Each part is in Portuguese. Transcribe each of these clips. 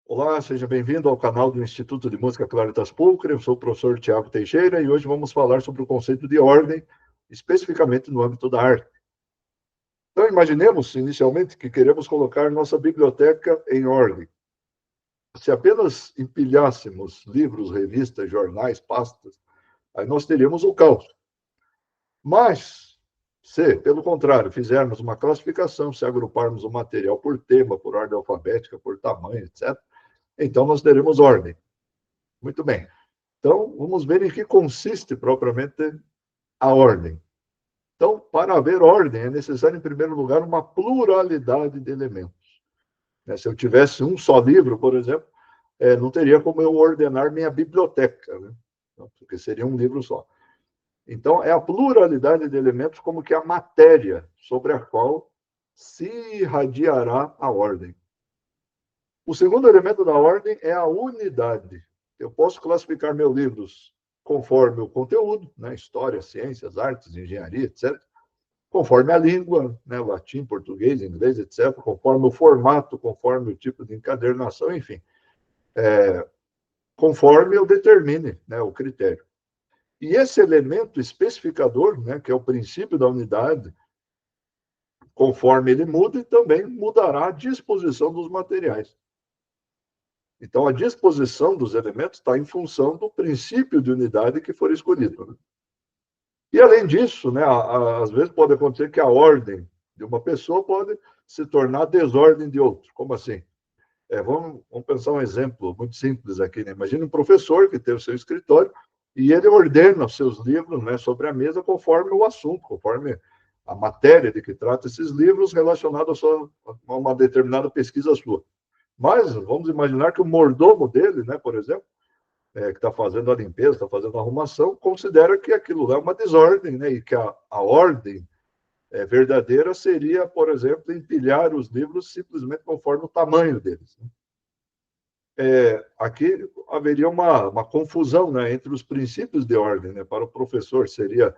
Olá, seja bem-vindo ao canal do Instituto de Música Claritas Pulcre. Eu sou o professor Tiago Teixeira e hoje vamos falar sobre o conceito de ordem, especificamente no âmbito da arte. Então, imaginemos inicialmente que queremos colocar nossa biblioteca em ordem. Se apenas empilhássemos livros, revistas, jornais, pastas, aí nós teríamos o caos. Mas, se, pelo contrário, fizermos uma classificação, se agruparmos o material por tema, por ordem alfabética, por tamanho, etc., então nós teremos ordem. Muito bem. Então, vamos ver em que consiste propriamente a ordem. Então, para haver ordem, é necessário, em primeiro lugar, uma pluralidade de elementos. Se eu tivesse um só livro, por exemplo, não teria como eu ordenar minha biblioteca, né? Porque seria um livro só. Então, é a pluralidade de elementos como que a matéria sobre a qual se irradiará a ordem. O segundo elemento da ordem é a unidade. Eu posso classificar meus livros conforme o conteúdo, né? História, ciências, artes, engenharia, etc. Conforme a língua, né? Latim, português, inglês, etc. Conforme o formato, conforme o tipo de encadernação, enfim. Conforme eu determine, né, o critério. E esse elemento especificador, né, que é o princípio da unidade, conforme ele muda, também mudará a disposição dos materiais. Então, a disposição dos elementos está em função do princípio de unidade que for escolhido. Né? E, além disso, né, às vezes pode acontecer que a ordem de uma pessoa pode se tornar desordem de outro. Como assim? Vamos pensar um exemplo muito simples aqui. Né? Imagina um professor que tem o seu escritório e ele ordena os seus livros, né, sobre a mesa conforme o assunto, conforme a matéria de que trata esses livros relacionados a uma determinada pesquisa sua. Mas vamos imaginar que o mordomo dele, né, por exemplo, que está fazendo a limpeza, está fazendo a arrumação, considera que aquilo lá é uma desordem, né, e que a ordem verdadeira seria, por exemplo, empilhar os livros simplesmente conforme o tamanho deles. Né? Aqui haveria uma confusão, né, entre os princípios de ordem. Né? Para o professor seria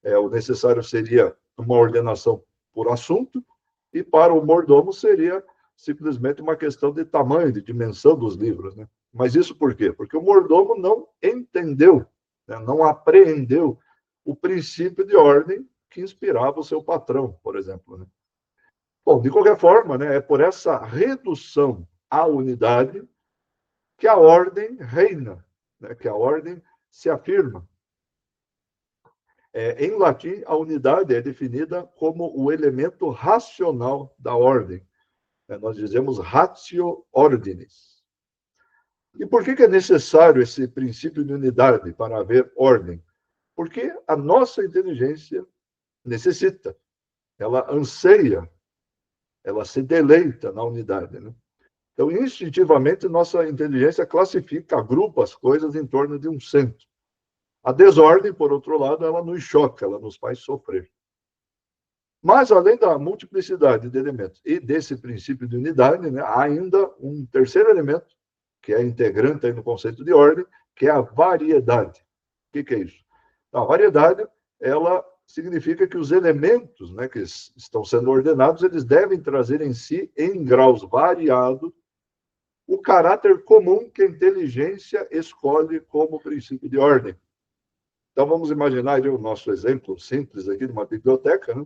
o necessário seria uma ordenação por assunto e para o mordomo seria simplesmente uma questão de tamanho, de dimensão dos livros. Né? Mas isso por quê? Porque o mordomo não entendeu, né? Não apreendeu o princípio de ordem que inspirava o seu patrão, por exemplo. Né? Bom, de qualquer forma, né, é por essa redução à unidade que a ordem reina, né, que a ordem se afirma. Em latim, a unidade é definida como o elemento racional da ordem. Nós dizemos ratio ordinis. E por que é necessário esse princípio de unidade para haver ordem? Porque a nossa inteligência necessita, ela anseia, ela se deleita na unidade. Né? Então, instintivamente, nossa inteligência classifica, agrupa as coisas em torno de um centro. A desordem, por outro lado, ela nos choca, ela nos faz sofrer. Mas, além da multiplicidade de elementos e desse princípio de unidade, né, há ainda um terceiro elemento, que é integrante aí no conceito de ordem, que é a variedade. O que é isso? A variedade, ela significa que os elementos, né, que estão sendo ordenados, eles devem trazer em si, em graus variados, o caráter comum que a inteligência escolhe como princípio de ordem. Então, vamos imaginar o nosso exemplo simples aqui de uma biblioteca, né?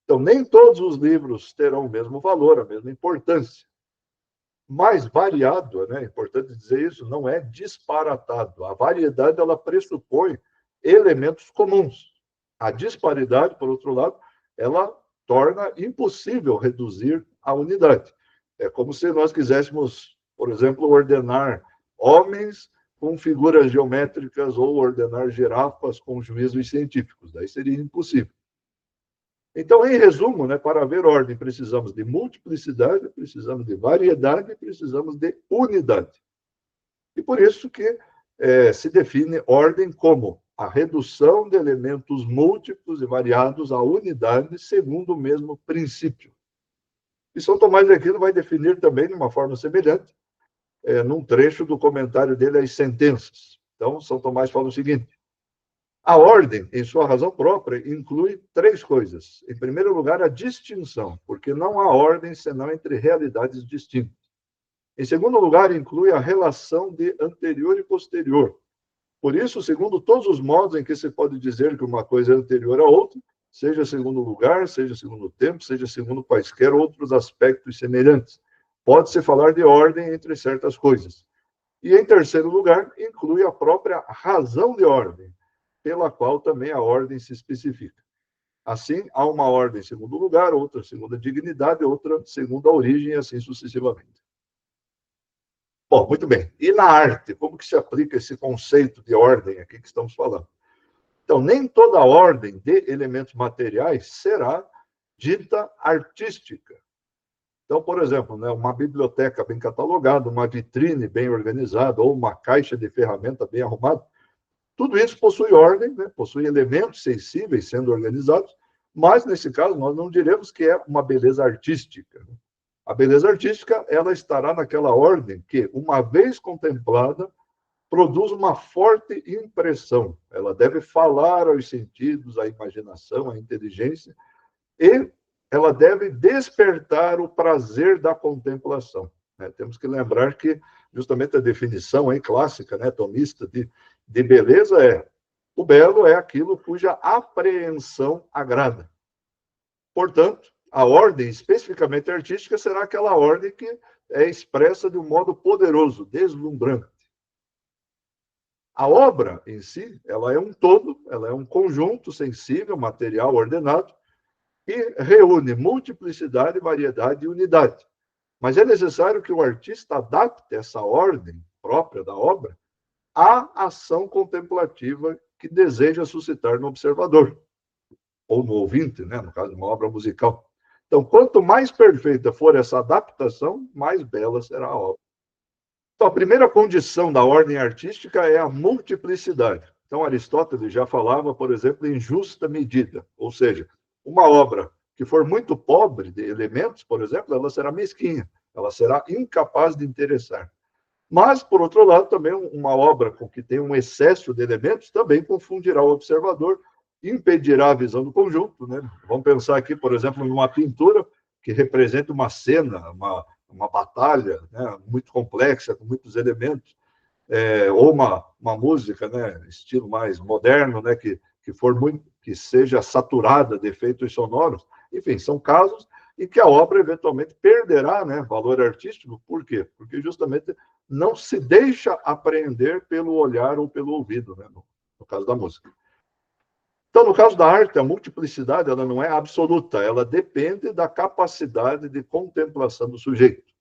Então, nem todos os livros terão o mesmo valor, a mesma importância. Mais variado, né? É importante dizer isso, não é disparatado. A variedade, ela pressupõe elementos comuns. A disparidade, por outro lado, ela torna impossível reduzir a unidade. É como se nós quiséssemos, por exemplo, ordenar homens com figuras geométricas ou ordenar girafas com juízos científicos. Daí seria impossível. Então, em resumo, né, para haver ordem, precisamos de multiplicidade, precisamos de variedade, precisamos de unidade. E por isso que se define ordem como a redução de elementos múltiplos e variados à unidade segundo o mesmo princípio. E São Tomás de Aquino vai definir também de uma forma semelhante, num trecho do comentário dele às Sentenças. Então, São Tomás fala o seguinte: a ordem, em sua razão própria, inclui três coisas. Em primeiro lugar, a distinção, porque não há ordem senão entre realidades distintas. Em segundo lugar, inclui a relação de anterior e posterior. Por isso, segundo todos os modos em que se pode dizer que uma coisa é anterior a outra, seja segundo lugar, seja segundo tempo, seja segundo quaisquer outros aspectos semelhantes, pode-se falar de ordem entre certas coisas. E, em terceiro lugar, inclui a própria razão de ordem, pela qual também a ordem se especifica. Assim, há uma ordem segundo lugar, outra segundo a dignidade, outra segundo a origem, e assim sucessivamente. Bom, muito bem. E na arte, como que se aplica esse conceito de ordem aqui que estamos falando? Então, nem toda ordem de elementos materiais será dita artística. Então, por exemplo, né, uma biblioteca bem catalogada, uma vitrine bem organizada, ou uma caixa de ferramenta bem arrumada, tudo isso possui ordem, né, possui elementos sensíveis sendo organizados, mas, nesse caso, nós não diremos que é uma beleza artística. A beleza artística, ela estará naquela ordem que, uma vez contemplada, produz uma forte impressão. Ela deve falar aos sentidos, à imaginação, à inteligência, e ela deve despertar o prazer da contemplação. Temos que lembrar que, justamente, a definição aí, clássica, né, tomista, de beleza é: o belo é aquilo cuja apreensão agrada. Portanto, a ordem especificamente artística será aquela ordem que é expressa de um modo poderoso, deslumbrante. A obra em si, ela é um todo, ela é um conjunto sensível, material, ordenado, e reúne multiplicidade, variedade e unidade. Mas é necessário que o artista adapte essa ordem própria da obra à ação contemplativa que deseja suscitar no observador, ou no ouvinte, né, no caso de uma obra musical. Então, quanto mais perfeita for essa adaptação, mais bela será a obra. Então, a primeira condição da ordem artística é a multiplicidade. Então, Aristóteles já falava, por exemplo, em justa medida, ou seja, uma obra que for muito pobre de elementos, por exemplo, ela será mesquinha, ela será incapaz de interessar. Mas, por outro lado, também uma obra com que tem um excesso de elementos também confundirá o observador, impedirá a visão do conjunto, né? Vamos pensar aqui, por exemplo, numa pintura que representa uma cena, uma batalha, né, muito complexa, com muitos elementos, ou uma música, né, estilo mais moderno, né, que for muito, que seja saturada de efeitos sonoros. Enfim, são casos em que a obra eventualmente perderá, né, valor artístico. Por quê? Porque justamente não se deixa apreender pelo olhar ou pelo ouvido, né, no caso da música. Então, no caso da arte, a multiplicidade ela não é absoluta, ela depende da capacidade de contemplação do sujeito.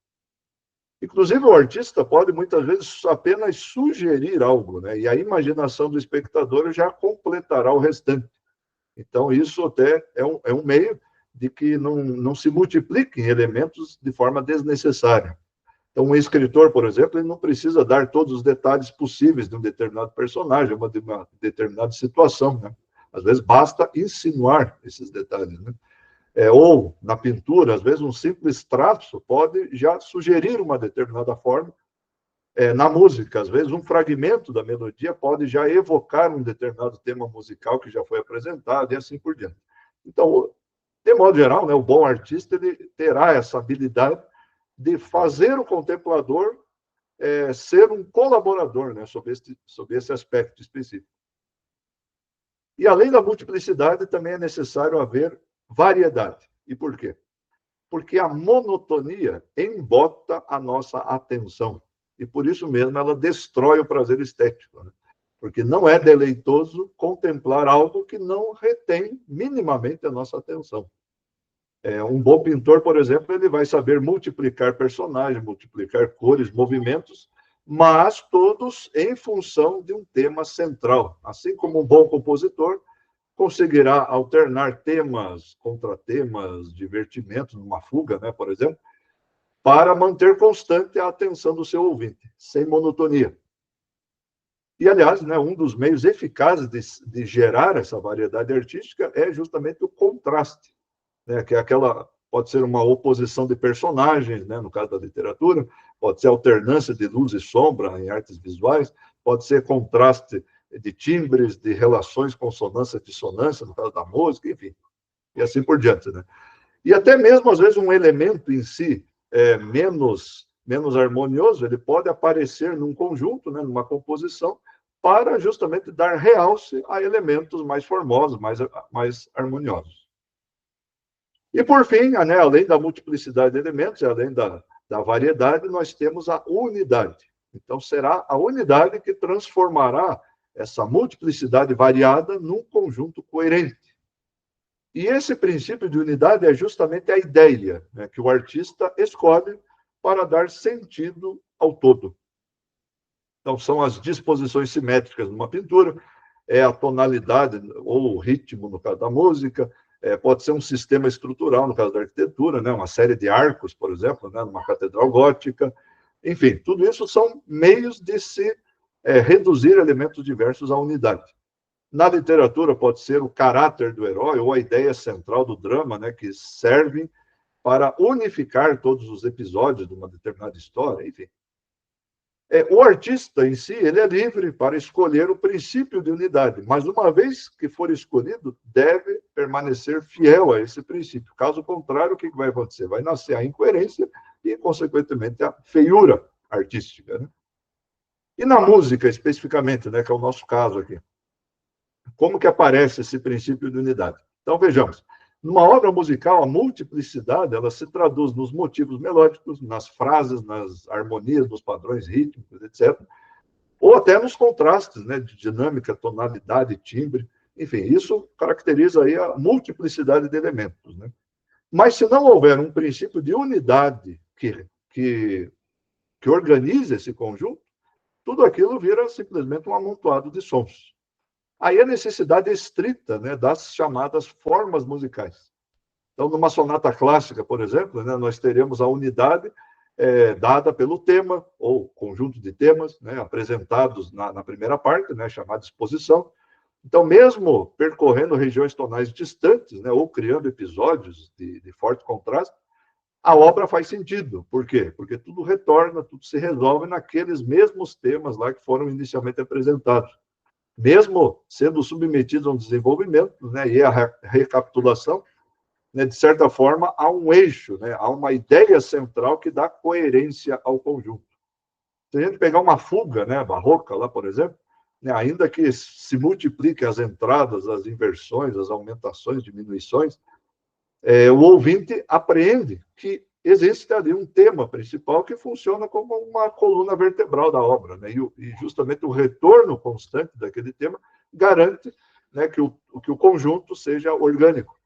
Inclusive, o artista pode, muitas vezes, apenas sugerir algo, né? E a imaginação do espectador já completará o restante. Então, isso até é um meio de que não se multipliquem elementos de forma desnecessária. Então, um escritor, por exemplo, ele não precisa dar todos os detalhes possíveis de um determinado personagem, de uma determinada situação, né? Às vezes, basta insinuar esses detalhes, né? Ou, na pintura, às vezes, um simples traço pode já sugerir uma determinada forma. Na música, às vezes, um fragmento da melodia pode já evocar um determinado tema musical que já foi apresentado, e assim por diante. Então, de modo geral, né, o bom artista ele terá essa habilidade de fazer o contemplador ser um colaborador, né, sobre esse aspecto específico. E, além da multiplicidade, também é necessário haver variedade. E por quê? Porque a monotonia embota a nossa atenção. E por isso mesmo ela destrói o prazer estético. Né? Porque não é deleitoso contemplar algo que não retém minimamente a nossa atenção. Um bom pintor, por exemplo, ele vai saber multiplicar personagens, multiplicar cores, movimentos, mas todos em função de um tema central. Assim como um bom compositor conseguirá alternar temas, contratemas, divertimentos, numa fuga, né, por exemplo, para manter constante a atenção do seu ouvinte, sem monotonia. E, aliás, né, um dos meios eficazes de gerar essa variedade artística é justamente o contraste, né, que é pode ser uma oposição de personagens, né, no caso da literatura, pode ser alternância de luz e sombra em artes visuais, pode ser contraste de timbres, de relações consonância-dissonância, no caso da música, enfim, e assim por diante. Né? E até mesmo, às vezes, um elemento em si menos menos harmonioso, ele pode aparecer num conjunto, né, numa composição, para justamente dar realce a elementos mais formosos, mais harmoniosos. E, por fim, né, além da multiplicidade de elementos, além da variedade, nós temos a unidade. Então, será a unidade que transformará essa multiplicidade variada num conjunto coerente. E esse princípio de unidade é justamente a ideia, né, que o artista escolhe para dar sentido ao todo. Então, são as disposições simétricas numa pintura, é a tonalidade ou o ritmo, no caso da música, pode ser um sistema estrutural, no caso da arquitetura, né, uma série de arcos, por exemplo, né, numa catedral gótica. Enfim, tudo isso são meios de se reduzir elementos diversos à unidade. Na literatura, pode ser o caráter do herói ou a ideia central do drama, né, que servem para unificar todos os episódios de uma determinada história, enfim. O artista em si, ele é livre para escolher o princípio de unidade, mas uma vez que for escolhido, deve permanecer fiel a esse princípio. Caso contrário, o que vai acontecer? Vai nascer a incoerência e, consequentemente, a feiura artística, né? E na música, especificamente, né, que é o nosso caso aqui, como que aparece esse princípio de unidade? Então, vejamos. Numa obra musical, a multiplicidade ela se traduz nos motivos melódicos, nas frases, nas harmonias, nos padrões rítmicos, etc. Ou até nos contrastes, né, de dinâmica, tonalidade, timbre. Enfim, isso caracteriza aí a multiplicidade de elementos, né? Mas se não houver um princípio de unidade que organize esse conjunto, tudo aquilo vira simplesmente um amontoado de sons. Aí a necessidade estrita, né, das chamadas formas musicais. Então, numa sonata clássica, por exemplo, né, nós teremos a unidade dada pelo tema, ou conjunto de temas, né, apresentados na primeira parte, né, chamada exposição. Então, mesmo percorrendo regiões tonais distantes, né, ou criando episódios de forte contraste, a obra faz sentido. Por quê? Porque tudo retorna, tudo se resolve naqueles mesmos temas lá que foram inicialmente apresentados. Mesmo sendo submetidos a um desenvolvimento, né, e a recapitulação, né, de certa forma, há um eixo, né, há uma ideia central que dá coerência ao conjunto. Se a gente pegar uma fuga, né, barroca, lá, por exemplo, né, ainda que se multiplique as entradas, as inversões, as aumentações, diminuições, o ouvinte apreende que existe ali um tema principal que funciona como uma coluna vertebral da obra, né? E justamente o retorno constante daquele tema garante, né, que o conjunto seja orgânico.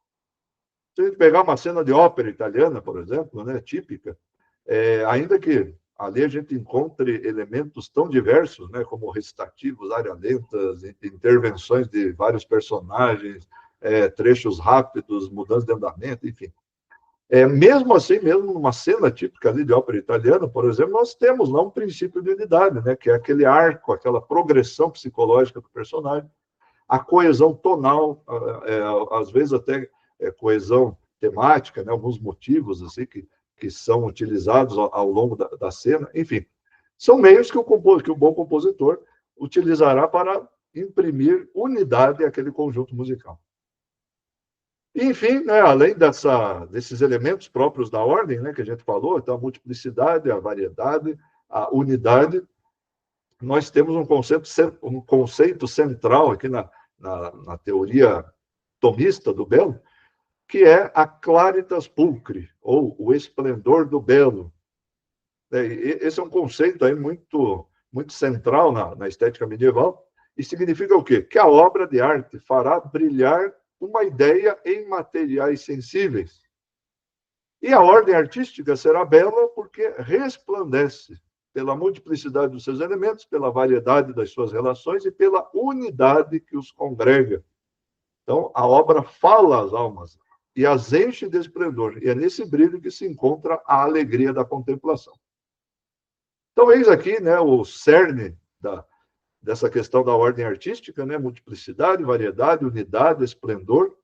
Se a gente pegar uma cena de ópera italiana, por exemplo, né, típica, ainda que ali a gente encontre elementos tão diversos, né, como recitativos, áreas lentas, intervenções de vários personagens, trechos rápidos, mudanças de andamento, enfim. Mesmo assim, mesmo numa cena típica ali de ópera italiana, por exemplo, nós temos lá um princípio de unidade, né, que é aquele arco, aquela progressão psicológica do personagem, a coesão tonal, às vezes até coesão temática, né, alguns motivos assim que são utilizados ao longo da cena, enfim, são meios que o bom compositor utilizará para imprimir unidade àquele conjunto musical. Enfim, né, além desses elementos próprios da ordem, né, que a gente falou, então a multiplicidade, a variedade, a unidade, nós temos um conceito central aqui na teoria tomista do belo, que é a claritas pulcri, ou o esplendor do belo. Esse é um conceito aí muito, muito central na estética medieval, e significa o quê? Que a obra de arte fará brilhar uma ideia em materiais sensíveis. E a ordem artística será bela porque resplandece pela multiplicidade dos seus elementos, pela variedade das suas relações e pela unidade que os congrega. Então, a obra fala às almas e as enche de esplendor. E é nesse brilho que se encontra a alegria da contemplação. Então, eis aqui, né, o cerne dessa questão da ordem artística, né, multiplicidade, variedade, unidade, esplendor.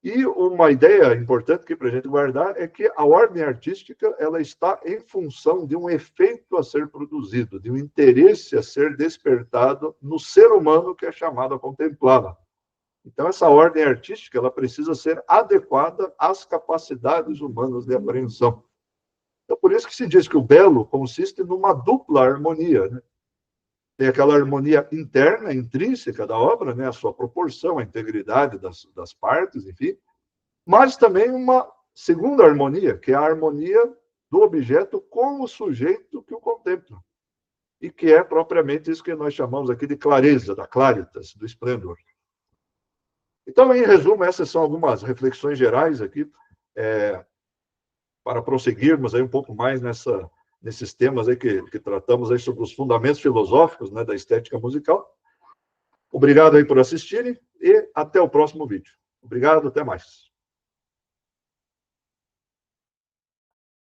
E uma ideia importante aqui para a gente guardar é que a ordem artística ela está em função de um efeito a ser produzido, de um interesse a ser despertado no ser humano que é chamado a contemplá-la. Então, essa ordem artística ela precisa ser adequada às capacidades humanas de apreensão. Então, por isso que se diz que o belo consiste numa dupla harmonia, né? Tem aquela harmonia interna, intrínseca da obra, né? A sua proporção, a integridade das partes, enfim, mas também uma segunda harmonia, que é a harmonia do objeto com o sujeito que o contempla, e que é propriamente isso que nós chamamos aqui de clareza, da claritas, do esplendor. Então, em resumo, essas são algumas reflexões gerais aqui, para prosseguirmos aí um pouco mais nesses temas aí que tratamos aí sobre os fundamentos filosóficos, né, da estética musical. Obrigado aí por assistirem e até o próximo vídeo. Obrigado, até mais.